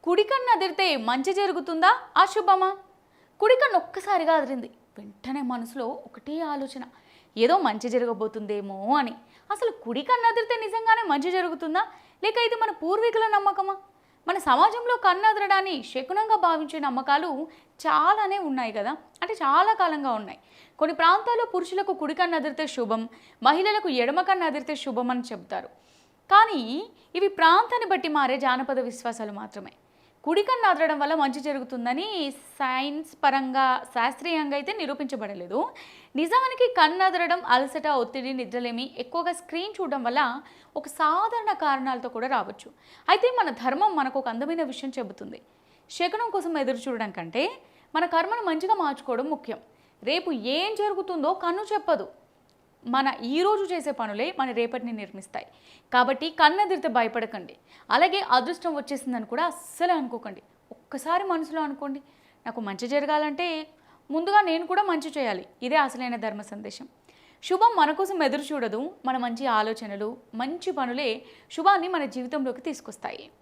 కుడి కన్ను అదిరితే మంచి జరుగుతుందా అశుభమా? కుడి కన్ను ఒక్కసారిగా అదిరింది, వెంటనే మనసులో ఒకటే ఆలోచన, ఏదో మంచి జరగబోతుందేమో అని. అసలు కుడి కన్ను అదిరితే నిజంగానే మంచి జరుగుతుందా, లేక ఇది మన పూర్వీకుల నమ్మకమా? మన సమాజంలో కన్ను అదరడాన్ని శకునంగా భావించే నమ్మకాలు చాలానే ఉన్నాయి కదా, అంటే చాలా కాలంగా ఉన్నాయి. కొన్ని ప్రాంతాల్లో పురుషులకు కుడి కన్ను అదిరితే శుభం, మహిళలకు ఎడమ కన్ను అదిరితే శుభం అని చెబుతారు. కానీ ఇవి ప్రాంతాన్ని బట్టి మారే జానపద విశ్వాసాలు మాత్రమే. కుడి కన్ను అదరడం వల్ల మంచి జరుగుతుందని సైన్స్ పరంగా శాస్త్రీయంగా అయితే నిరూపించబడలేదు. నిజానికి కన్ను అదరడం అలసట, ఒత్తిడి, నిద్రలేమి, ఎక్కువగా స్క్రీన్ చూడడం వల్ల ఒక సాధారణ కారణాలతో కూడా రావచ్చు. అయితే మన ధర్మం మనకు ఒక అందమైన విషయం చెబుతుంది. శకునం కోసం ఎదురు చూడడం కంటే మన కర్మను మంచిగా మార్చుకోవడం ముఖ్యం. రేపు ఏం జరుగుతుందో కన్ను చెప్పదు. మన ఈరోజు చేసే పనులే మన రేపటిని నిర్మిస్తాయి. కాబట్టి కన్నెదిరితే భయపడకండి. అలాగే అదృష్టం వచ్చేసిందని కూడా అస్సలు అనుకోకండి. ఒక్కసారి మనసులో అనుకోండి, నాకు మంచి జరగాలంటే ముందుగా నేను కూడా మంచి చేయాలి. ఇదే అసలైన ధర్మ సందేశం. శుభం మన కోసం ఎదురు చూడదు. మన మంచి ఆలోచనలు, మంచి పనులే శుభాన్ని మన జీవితంలోకి తీసుకొస్తాయి.